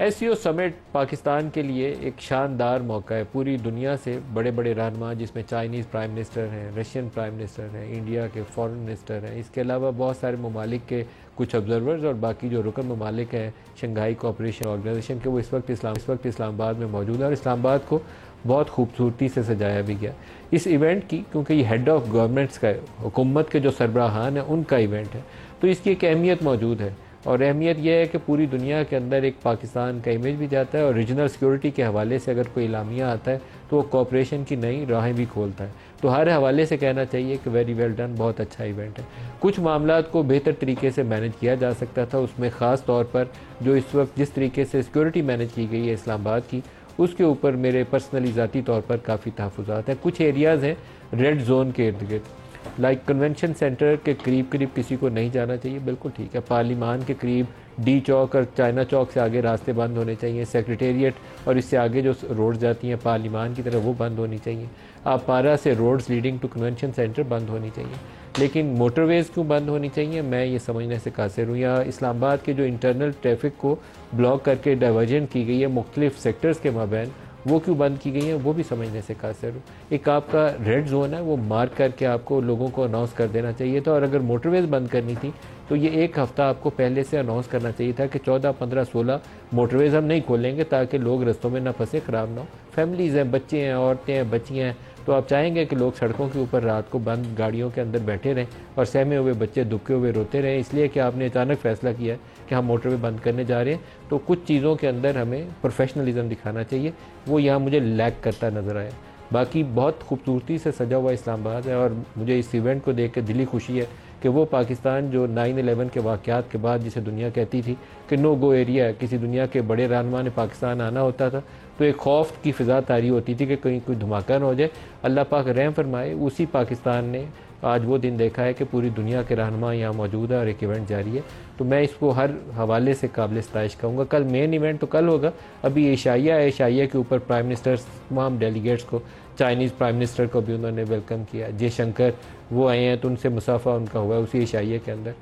SCO summit Pakistan के लिए एक शानदार मौका है। पूरी दुनिया से बड़े बड़े रहनुमा, जिसमें चाइनीज़ प्राइम मिनिस्टर हैं, रशियन प्राइम मिनिस्टर हैं, इंडिया के फॉरेन मिनिस्टर हैं, इसके अलावा बहुत सारे ममालिक के कुछ ऑब्जर्वर्स और बाकी जो रुकन ममालिक हैं शंघाई कोऑपरेशन ऑर्गेनाइजेशन के, वो इस वक्त इस्लामाबाद में मौजूद है और इस्लामाबाद को बहुत खूबसूरती से सजाया भी गया इस इवेंट की, क्योंकि ये हेड ऑफ गवर्नमेंट्स का, हुकूमत के जो सरबराहान है उनका इवेंट है। तो इसकी एक अहमियत मौजूद है और अहमियत यह है कि पूरी दुनिया के अंदर एक पाकिस्तान का इमेज भी जाता है और रीजनल सिक्योरिटी के हवाले से अगर कोई इलामिया आता है तो वो कोऑपरेशन की नई राहें भी खोलता है। तो हर हवाले से कहना चाहिए कि वेरी वेल डन, बहुत अच्छा इवेंट है। कुछ मामलात को बेहतर तरीके से मैनेज किया जा सकता था, उसमें ख़ास तौर पर जो इस वक्त जिस तरीके से सिक्योरिटी मैनेज की गई है इस्लामाबाद की, उसके ऊपर मेरे पर्सनली ज़ाती तौर पर काफ़ी तहफ़्फ़ुज़ात हैं। कुछ एरियाज़ हैं रेड जोन के इर्द गिर्द, लाइक कन्वेंशन सेंटर के करीब करीब किसी को नहीं जाना चाहिए, बिल्कुल ठीक है। पार्लिमान के करीब डी चौक और चाइना चौक से आगे रास्ते बंद होने चाहिए। सेक्रेटेरिएट और इससे आगे जो रोड जाती हैं पार्लिमान की तरफ वो बंद होनी चाहिए। आपारा से roads leading to convention centre बंद होनी चाहिए। लेकिन मोटरवेज़ क्यों बंद होनी चाहिए, मैं ये समझने से कासिर हूँ। या इस्लामाबाद के जो इंटरनल ट्रैफिक को ब्लॉक करके डाइवर्जन की गई है मुख्तलिफ सेक्टर्स के माबैन, वो क्यों बंद की गई है, वो भी समझने से कासिर हूँ। एक आपका रेड जोन है, वो मार्क करके आपको लोगों को अनाउंस कर देना चाहिए था। और अगर मोटरवेज़ बंद करनी थी तो ये एक हफ़्ता आपको पहले से अनाउंस करना चाहिए था कि 14, 15, 16 मोटरवेज़ हम नहीं खोलेंगे ताकि लोग रस्तों में ना फंसे, ख़राब ना हो। फैमिलीज़ हैं, बच्चे हैं, औरतें हैं, बच्चियाँ हैं, तो आप चाहेंगे कि लोग सड़कों के ऊपर रात को बंद गाड़ियों के अंदर बैठे रहें और सहमे हुए बच्चे दुबके हुए रोते रहें, इसलिए कि आपने अचानक फ़ैसला किया कि हम मोटरवे बंद करने जा रहे हैं। तो कुछ चीज़ों के अंदर हमें प्रोफेशनलिज्म दिखाना चाहिए, वो यहाँ मुझे लैक करता नज़र आया। बाकी बहुत खूबसूरती से सजा हुआ इस्लामाबाद है और मुझे इस इवेंट को देख के दिली खुशी है कि वो पाकिस्तान जो 9/11 के वाक़यात के बाद जिसे दुनिया कहती थी कि नो गो एरिया है, किसी दुनिया के बड़े रहनुमा ने पाकिस्तान आना होता था तो एक खौफ की फ़िज़ा तारी होती थी कि कहीं कोई धमाका न हो जाए। अल्लाह पाक रहम फरमाए, उसी पाकिस्तान ने आज वो दिन देखा है कि पूरी दुनिया के रहनुमा यहाँ मौजूद है और एक इवेंट जारी है। तो मैं इसको हर हवाले से काबिल सताइश कहूँगा। कल मेन इवेंट तो कल होगा, अभी एशिया है, एशिया के ऊपर प्राइम मिनिस्टर तमाम डेलीगेट्स को, चाइनीज़ प्राइम मिनिस्टर को भी उन्होंने वेलकम किया। जयशंकर वो आए हैं तो उनसे मुसाफा उनका हुआ उसी एशिया के अंदर।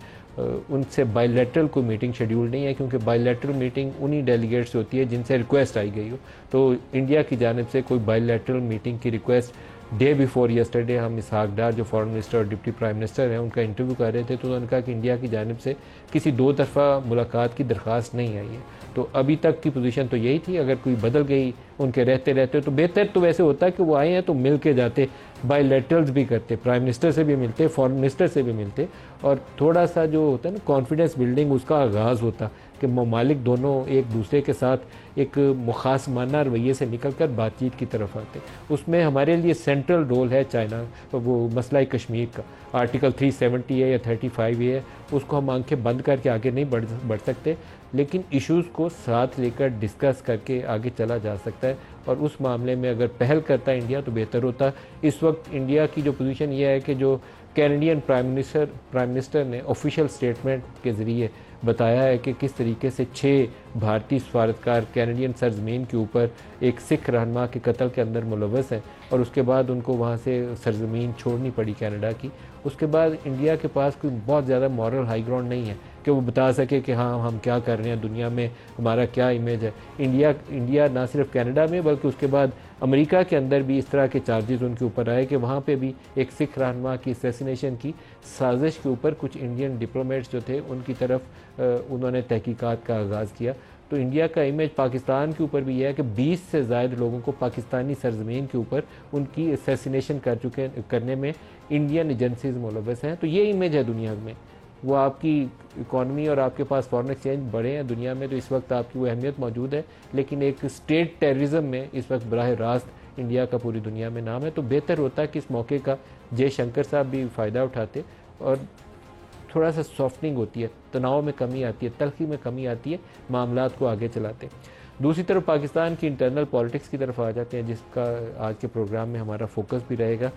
उनसे बायलैटरल कोई मीटिंग शेड्यूल नहीं है, क्योंकि बायलैटरल मीटिंग उन्हीं डेलीगेट्स होती है जिनसे रिक्वेस्ट आई गई हो। तो इंडिया की जानिब से कोई बायलैटरल मीटिंग की रिक्वेस्ट डे बिफोर यस्टरडे हम इसहाक डार जो फॉरेन मिनिस्टर और डिप्टी प्राइम मिनिस्टर हैं उनका इंटरव्यू कर रहे थे, तो उन्होंने कहा कि इंडिया की जानिब से किसी दो तरफ़ा मुलाकात की दरख्वास्त नहीं आई है। तो अभी तक की पोजीशन तो यही थी, अगर कोई बदल गई उनके रहते रहते तो बेहतर तो वैसे होता कि वो आए हैं तो मिल के जाते, बायलैटरल्स भी करते, प्राइम मिनिस्टर से भी मिलते, फॉरेन मिनिस्टर से भी मिलते और थोड़ा सा जो होता है ना कॉन्फिडेंस बिल्डिंग, उसका आगाज़ होता कि ममालिक दोनों एक दूसरे के साथ एक मुखासमाना रवैये से निकल कर बातचीत की तरफ आते। उसमें हमारे लिए सेंट्रल रोल है चाइना, वो मसला कश्मीर का आर्टिकल 370 है या 35 है, उसको हम आंखें बंद करके आगे नहीं बढ़ सकते, लेकिन इश्यूज़ को साथ लेकर डिस्कस करके आगे चला जा सकता है। और उस मामले में अगर पहल करता इंडिया तो बेहतर होता। इस वक्त इंडिया की जो पोजीशन ये है कि जो कैनेडियन प्राइम मिनिस्टर ने ऑफिशियल स्टेटमेंट के ज़रिए बताया है कि किस तरीके से 6 भारतीय सफारतकार कैनेडियन सरजमीन के ऊपर एक सिख रहनुमा के कत्ल के अंदर मुलव्वस हैं और उसके बाद उनको वहाँ से सरजमीन छोड़नी पड़ी कनाडा की। उसके बाद इंडिया के पास कोई बहुत ज़्यादा मॉरल हाई ग्राउंड नहीं है कि वो बता सके कि हाँ हम क्या कर रहे हैं दुनिया में, हमारा क्या इमेज है। इंडिया ना सिर्फ कनाडा में बल्कि उसके बाद अमेरिका के अंदर भी इस तरह के चार्जेस उनके ऊपर आए कि वहाँ पे भी एक सिख रहनुमा की असैसिनेशन की साजिश के ऊपर कुछ इंडियन डिप्लोमेट्स जो थे उनकी तरफ उन्होंने तहकीकात का आगाज़ किया। तो इंडिया का इमेज पाकिस्तान के ऊपर भी यह है कि 20 से ज़ायद लोगों को पाकिस्तानी सरजमीन के ऊपर उनकी असैसिनेशन करने में इंडियन एजेंसीज मुलव्वस हैं। तो ये इमेज है दुनिया में, वो आपकी इकॉनमी और आपके पास फॉरेन एक्सचेंज बड़े हैं दुनिया में, तो इस वक्त आपकी वो अहमियत मौजूद है। लेकिन एक स्टेट टेररिज्म में इस वक्त बराह रास्त इंडिया का पूरी दुनिया में नाम है। तो बेहतर होता है कि इस मौके का जयशंकर साहब भी फ़ायदा उठाते और थोड़ा सा सॉफ्टनिंग होती है, तनाव में कमी आती है, तलखी में कमी आती है, मामलात को आगे चलाते। दूसरी तरफ पाकिस्तान की इंटरनल पॉलिटिक्स की तरफ आ जाते हैं, जिसका आज के प्रोग्राम में हमारा फोकस भी रहेगा।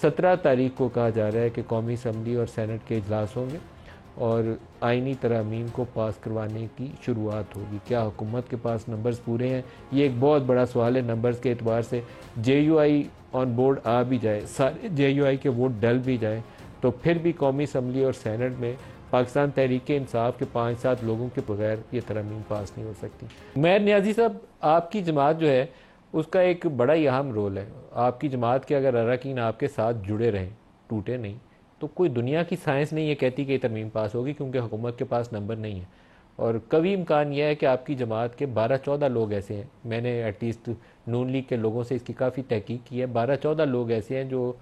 17 तारीख को कहा जा रहा है कि कौमी असम्बली और सेनेट के इजलास होंगे और आइनी तरमीम को पास करवाने की शुरुआत होगी। क्या हुकूमत के पास नंबर्स पूरे हैं, ये एक बहुत बड़ा सवाल है। नंबर्स के एतबार से JUI ऑन बोर्ड आ भी जाए, सारे JUI के वोट डल भी जाए, तो फिर भी कौमी असम्बली और सेनेट में पाकिस्तान तहरीक इंसाफ के 5-7 लोगों के बगैर ये तरमीम पास नहीं हो सकती। उमैर नियाज़ी साहब, आपकी जमात जो है उसका एक बड़ा ही अहम रोल है। आपकी जमात के अगर अरकान आपके साथ जुड़े रहें, टूटे नहीं, तो कोई दुनिया की साइंस नहीं ये कहती कि तरमीम पास होगी, क्योंकि हुकूमत के पास नंबर नहीं है। और कभी इम्कान यह है कि आपकी जमात के 12-14 लोग ऐसे हैं, मैंने एटलीस्ट नून लीग के लोगों से इसकी काफ़ी तहकीक की है, 12-14 लोग ऐसे हैं जो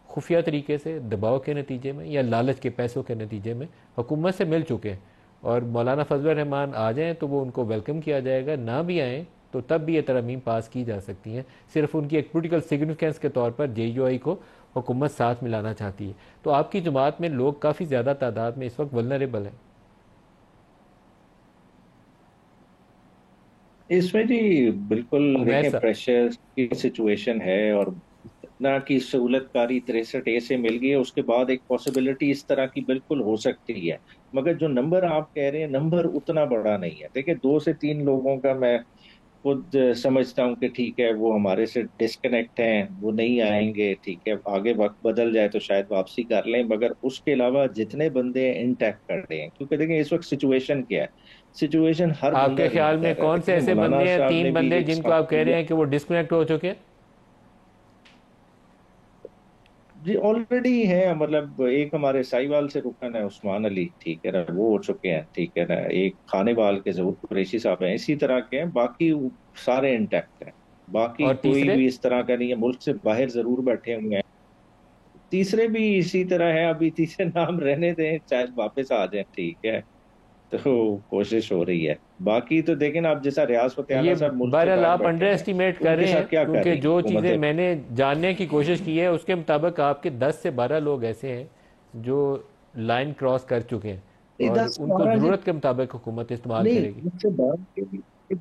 खुफिया तरीके से दबाव के नतीजे में या लालच के पैसों के नतीजे में हुकूमत से मिल चुके हैं। और मौलाना फजल रहमान आ जाएँ तो वो उनको वेलकम किया जाएगा, ना भी आएँ तो तब भी ये तरमीम पास की जा सकती हैं। सिर्फ उनकी एक पोलिटिकल सिग्निफिकेंस के तौर पर JUI को हुकूमत साथ मिलाना चाहती है। तो आपकी जमात में लोग काफ़ी ज़्यादा तादाद में इस वक्त वल्नरेबल हैं। इसमें जी बिल्कुल उमैर देखें, साहब, प्रेशर की सिचुएशन है और ना की सहूलतकारी 63A से मिल गई है, उसके बाद एक पॉसिबिलिटी इस तरह की बिल्कुल हो सकती है। मगर जो नंबर आप कह रहे हैं, नंबर उतना बड़ा नहीं है। देखिए, 2 से 3 लोगों का मैं खुद समझता हूँ कि ठीक है, वो हमारे से डिस्कनेक्ट हैं, वो नहीं आएंगे, ठीक है, आगे वक्त बदल जाए तो शायद वापसी कर लें। मगर उसके अलावा जितने बंदे इंटैक्ट कर रहे हैं, क्योंकि देखें इस वक्त सिचुएशन क्या है, सिचुएशन हर आपके बंदा रीड ख्याल में कर रहा है। कौन से देखिए, ऐसे मौलाना बंदे हैं, साहब ने 3 भी बंदे एक जिनको आप कह रहे हैं कि वो डिस्कनेक्ट हो चुके हैं? जी ऑलरेडी है। मतलब एक हमारे साहिवाल से रुकन है, उस्मान अली, ठीक है ना, वो हो चुके हैं, ठीक है ना। एक खानेवाल के जहूर कुरैशी साहब हैं, इसी तरह के हैं। बाकी सारे इंटैक्ट हैं। बाकी और कोई तीसरे? भी इस तरह का नहीं है। मुल्क से बाहर जरूर बैठे हुए हैं। तीसरे भी इसी तरह है। अभी तीसरे नाम रहने दें, चाहे वापस आ जाए, ठीक है। तो कोशिश हो रही है। बाकी तो देखें ना, आप जैसा रियाज फतेह ये आला साहब मुल्क से बहरहाल बाहर आप बैठे अंडर हुए हैं, एस्टिमेट तो कर उनके रहे साथ हैं, क्या क्योंकि करेगी जो चीज़ें हुकूमतें। मैंने जानने की कोशिश की है उसके मुताबिक आपके 10 से 12 लोग ऐसे हैं जो लाइन क्रॉस कर चुके हैं, नहीं, और दस उनको बारह जी ज़रूरत के मुताबिक हुकूमत इस्तेमाल नहीं, करेगी। मुझसे बात के लिए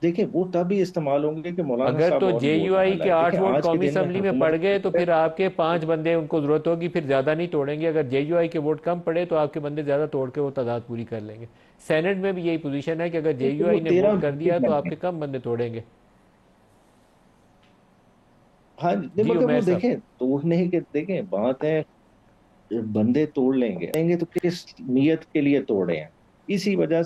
देखिए, वो तभी इस्तेमाल होंगे कि मौलाना अगर साहब तो ऑन बोर्ड JUI ना के लाए। देखें, 8 वोट आज के कौमी दिन में असम्बली में हुकूमत पड़ गए तो फिर आपके 5 बंदे उनको ज़रूरत होगी, फिर ज़्यादा नहीं तोड़ेंगे। अगर JUI के वोट कम पड़े तो आपके बंदे ज़्यादा तोड़ के वो तादाद पूरी कर लेंगे। सेनेट में भी यही पोजीशन है कि अगर तो वो JUI ने वोट 13 कर दिया तो बन गए। आपके कम बंदे तोड़ेंगे। हाँ नहीं, जी मगर वो उमैर साहब। देखें, तोड़ने के देखें बात है। बंदे तोड़ लेंगे तो किस नीयत के लिए तोड़े हैं। इसी वजह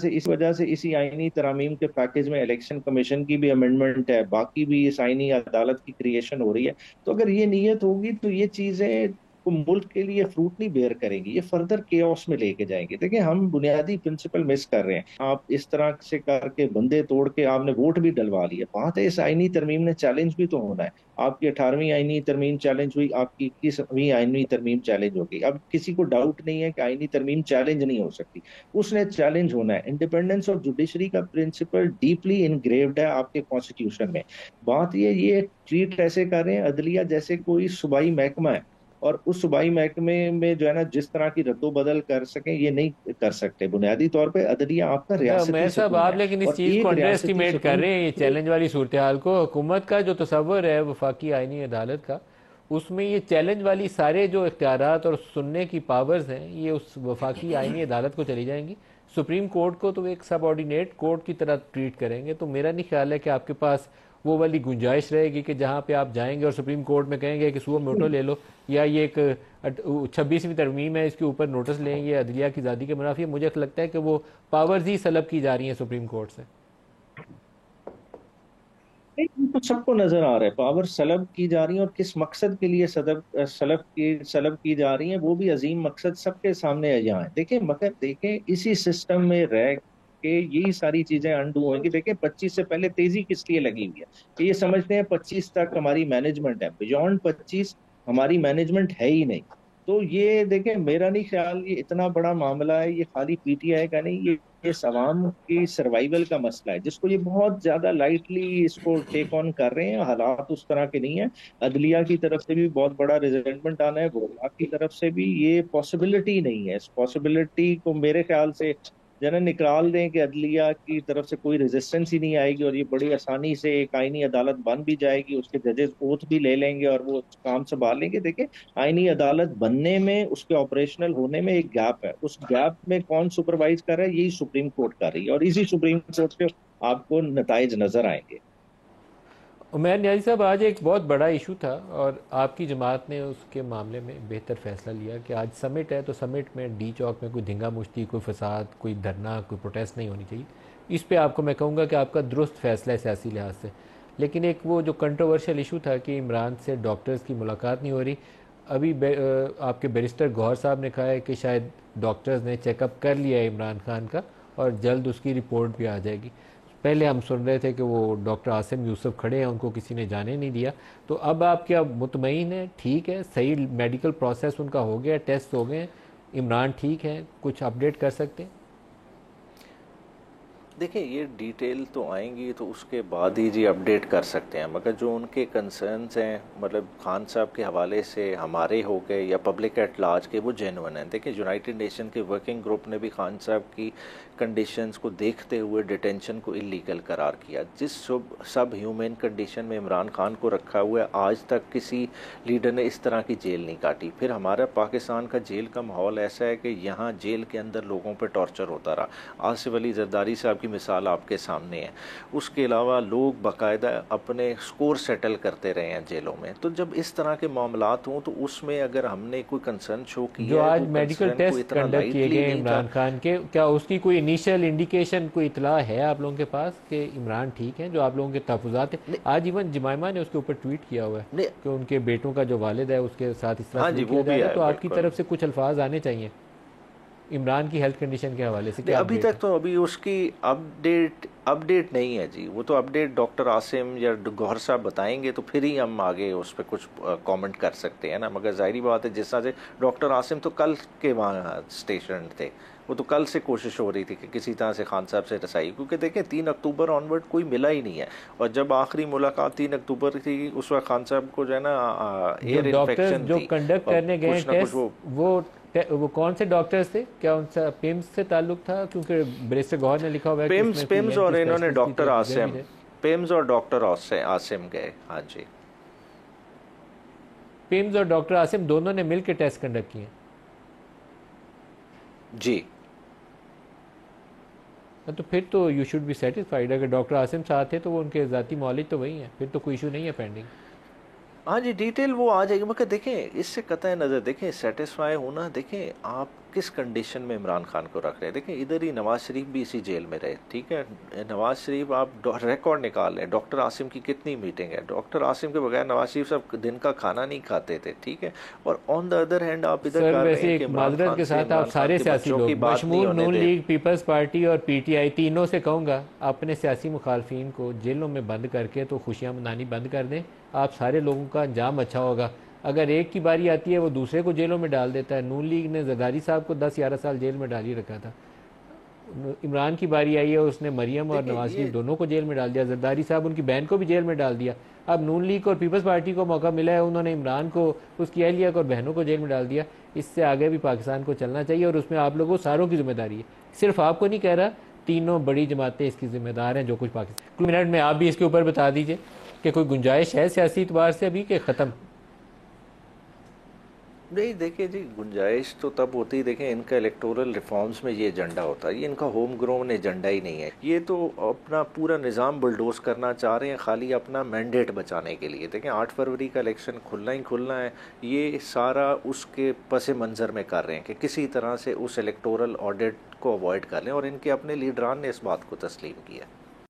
से इसी आईनी तरमीम के पैकेज में इलेक्शन कमीशन की भी अमेंडमेंट है, बाकी भी इस आईनी अदालत की क्रिएशन हो रही है। तो अगर ये नीयत होगी तो ये चीजें को मुल्क के लिए फ्रूट नहीं बेयर करेंगी, ये फर्दर केओस में लेके जाएंगे। देखिए, हम बुनियादी प्रिंसिपल मिस कर रहे हैं। आप इस तरह से करके बंदे तोड़ के आपने वोट भी डलवा लिया। बात है, इस आईनी तरमीम ने चैलेंज भी तो होना है। आपकी 18वीं आईनी तरमीम चैलेंज हुई, आपकी 21वीं आईनी तरमीम चैलेंज होगी। अब किसी को डाउट नहीं है कि आईनी तरमीम चैलेंज नहीं हो सकती, उसने चैलेंज होना है। इंडिपेंडेंस ऑफ जुडिशरी का प्रिंसिपल डीपली इनग्रेव्ड है आपके कॉन्स्टिट्यूशन में। बात ये ट्रीट ऐसे कर रहे हैं अदलिया जैसे कोई सूबाई महकमा है, और उस सूबाई महकमे में जो है ना, जिस तरह की रद्दोबदल कर सकें, ये नहीं कर सकते। बुनियादी तौर पे अदलिया आपका रियासती उमैर साहब, सुकून आप है, लेकिन इस और चीज़ को एक अंडर रियासती एस्टिमेट कर सुकून रहे हैं, ये चैलेंज वाली सूरत हाल को। हुकूमत का जो तस्वर है वफाकी आईनी अदालत का, उसमें ये चैलेंज वाली सारे जो इख्तियारात और सुनने की पावर्स हैं ये उस वफाकी आईनी अदालत को चली जाएंगी। सुप्रीम कोर्ट को तो एक सब ऑर्डिनेट कोर्ट की तरह ट्रीट करेंगे। तो मेरा नहीं ख्याल है कि आपके पास वो वाली गुंजाइश रहेगी कि जहाँ पे आप जाएंगे और सुप्रीम कोर्ट में कहेंगे कि सुओ मोटो ले लो, या ये एक 26वीं तरमीम है इसके ऊपर नोटिस लें, ये अदलिया की आज़ादी के मुनाफी है। मुझे लगता है कि वो पावर्स ही सलब की जा रही हैं सुप्रीम कोर्ट से। नहीं, तो सबको नजर आ रहा है पावर सलब की जा रही है, और किस मकसद के लिए सलब की जा रही है, वो भी अजीम मकसद सबके सामने है यहाँ है। देखिए, मगर देखें, इसी सिस्टम में रह के यही सारी चीजें अंडू होंगी। देखिए, 25 से पहले तेजी किस लिए लगी हुई है, कि ये समझते हैं 25 तक हमारी मैनेजमेंट है, बियॉन्ड 25 हमारी मैनेजमेंट है ही नहीं। तो ये देखें, मेरा नहीं ख्याल ये इतना बड़ा मामला है, ये खाली पीटीआई का नहीं, ये अवाम की सर्वाइवल का मसला है, जिसको ये बहुत ज्यादा लाइटली इसको टेक ऑन कर रहे हैं। हालात उस तरह के नहीं है। अदलिया की तरफ से भी बहुत बड़ा रिजेंटमेंट आना है, वफाक की तरफ से भी। ये पॉसिबिलिटी नहीं है। इस पॉसिबिलिटी को मेरे ख्याल से जना निकाल दें कि अदलिया की तरफ से कोई रेजिस्टेंस ही नहीं आएगी, और ये बड़ी आसानी से एक आईनी अदालत बन भी जाएगी, उसके जजेस ओथ भी ले लेंगे और वो काम संभाल लेंगे। देखिए, आईनी अदालत बनने में, उसके ऑपरेशनल होने में एक गैप है। उस गैप में कौन सुपरवाइज कर रहा है? यही सुप्रीम कोर्ट कर रही है, और इसी सुप्रीम कोर्ट के आपको नताइज नजर आएंगे। उमैर न्याजी साहब, आज एक बहुत बड़ा इशू था और आपकी जमात ने उसके मामले में बेहतर फैसला लिया कि आज समिट है, तो समिट में डी चौक में कोई धिंगा मुश्ती, कोई फसाद, कोई धरना, कोई प्रोटेस्ट नहीं होनी चाहिए। इस पे आपको मैं कहूँगा कि आपका दुरुस्त फैसला है सियासी लिहाज से। लेकिन एक वो जो कंट्रोवर्शियल इशू था कि इमरान से डॉक्टर्स की मुलाकात नहीं हो रही, अभी आपके बैरिस्टर गौहर साहब ने कहा है कि शायद डॉक्टर्स ने चेकअप कर लिया है इमरान खान का और जल्द उसकी रिपोर्ट भी आ जाएगी। पहले हम सुन रहे थे कि वो डॉक्टर आसिम यूसुफ खड़े हैं, उनको किसी ने जाने नहीं दिया। तो अब आप क्या मुतमईन हैं, ठीक है, सही मेडिकल प्रोसेस उनका हो गया, टेस्ट हो गए, इमरान ठीक है, कुछ अपडेट कर सकते हैं? देखिए, ये डिटेल तो आएंगी तो उसके बाद ही जी अपडेट कर सकते हैं, मगर जो उनके कंसर्न्स हैं, मतलब खान साहब के हवाले से हमारे हो गए या पब्लिक एट लार्ज के, वो जेन्युइन हैं। देखिए, यूनाइटेड नेशन के वर्किंग ग्रुप ने भी खान साहब की कंडीशंस को देखते हुए डिटेंशन को इलीगल करार किया। जिस सब ह्यूमन कंडीशन में इमरान खान को रखा हुआ है, आज तक किसी लीडर ने इस तरह की जेल नहीं काटी। फिर हमारा पाकिस्तान का जेल का माहौल ऐसा है कि यहाँ जेल के अंदर लोगों पर टॉर्चर होता रहा। आसिफ अली जरदारी साहब की मिसाल आपके सामने है। उसके अलावा लोग बाकायदा अपने स्कोर सेटल करते रहे हैं जेलों में। तो जब इस तरह के मामलात हों तो उसमें अगर हमने कोई कंसर्न शो किया, जो आज मेडिकल टेस्ट कंडक्ट किए गए इमरान खान के, क्या उसकी कोई इनिशियल इंडिकेशन, कोई इतला है आप लोगों के पास कि इमरान ठीक है? जो आप लोगों के तहफ़्फ़ुज़ात है, आज इवन जमाइमा ने उसके ऊपर ट्वीट किया हुआ है कि उनके बेटों का जो वालिद है उसके साथ इस तरह किया जा रहा है। तो आपकी तरफ से कुछ अल्फाज आने चाहिए इमरान की हेल्थ कंडीशन के हवाले से। क्या अभी तक तो अभी उसकी अपडेट नहीं है जी। वो तो अपडेट डॉक्टर आसिम या गौहर साहब बताएंगे तो फिर ही हम आगे उस पर कुछ कमेंट कर सकते हैं ना। मगर जाहिर बात है, जिस तरह से डॉक्टर आसिम तो कल के वहाँ स्टेशन थे, वो तो कल से कोशिश हो रही थी कि किसी तरह से खान साहब से रसाई, क्योंकि देखें 3 अक्टूबर ऑनवर्ड कोई मिला ही नहीं है। और जब आखिरी मुलाकात 3 अक्टूबर थी, उस वक्त खान साहब को जो है ना एयर इन्फेक्शन जो कंडक्ट करने गए टेस्ट, वो कौन से डॉक्टर्स थे? क्या उनसे पिम्स से ताल्लुक था? क्योंकि बैरिस्टर गौहर ने लिखा हुआ है पिम्स और इन्होंने डॉक्टर आसिम, पिम्स और डॉक्टर आसिम गए। हाँ जी, पिम्स और डॉक्टर आसिम दोनों ने मिलकर टेस्ट कंडक्ट किए जी। तो फिर तो यू शुड बी सेटिस्फाइड। अगर डॉक्टर आसिम साथ थे तो वो उनके ज़ाती मौलिक तो वही है, फिर तो कोई इशू नहीं है पेंडिंग। हाँ जी, डिटेल वो आ जाएगी। मगर देखें, इससे कतई नज़र देखें सेटिस्फाई होना, देखें आप किस कंडीशन में इमरान खान को रख रहे हैं। देखें, इधर ही नवाज शरीफ भी इसी जेल में रहे, ठीक है। नवाज शरीफ, आप रिकॉर्ड निकाल लें, डॉक्टर आसिम की कितनी मीटिंग है। डॉक्टर आसिम के बगैर नवाज शरीफ साहब दिन का खाना नहीं खाते थे, ठीक है। और ऑन द अदर हैंड आप इधर कर रहे हैं कि माजरत के साथ आप सारे सियासी लोग, बशमूल नून लीग, पीपल्स पार्टी और पीटीआई, तीनों से कहूँगा अपने सियासी मुखालफिन को जेलों में बंद करके तो खुशियाँ मनानी बंद कर दें। आप सारे लोगों का अंजाम अच्छा होगा। अगर एक की बारी आती है वो दूसरे को जेलों में डाल देता है। नून लीग ने जरदारी साहब को 10-11 साल जेल में डाल ही रखा था। इमरान की बारी आई है, उसने मरियम और नवाज शरीफ दोनों को जेल में डाल दिया। जरदारी साहब उनकी बहन को भी जेल में डाल दिया। अब नून लीग और पीपल्स पार्टी को मौका मिला है, उन्होंने इमरान को, उसकी अहलिया को और बहनों को जेल में डाल दिया। इससे आगे भी पाकिस्तान को चलना चाहिए और उसमें आप लोगों सारों की जिम्मेदारी है। सिर्फ आपको नहीं कह रहा, तीनों बड़ी जमातें इसकी जिम्मेदार हैं जो कुछ पाकिस्तान। मिनट में आप भी इसके ऊपर बता दीजिए कि कोई गुंजाइश है सियासी एतबार से अभी के ख़त्म? नहीं, देखिए जी, गुंजाइश तो तब होती है, देखें इनका इलेक्टोरल रिफॉर्म्स में ये एजेंडा होता है, ये इनका होम ग्रोन एजेंडा ही नहीं है। ये तो अपना पूरा निज़ाम बुलडोज करना चाह रहे हैं, खाली अपना मैंडेट बचाने के लिए। देखें 8 फरवरी का इलेक्शन खुलना ही खुलना है, ये सारा उसके पस मंज़र में कर रहे हैं कि किसी तरह से उस इलेक्टोरल ऑडिट को अवॉइड कर लें, और इनके अपने लीडरान ने इस बात को तस्लीम किया।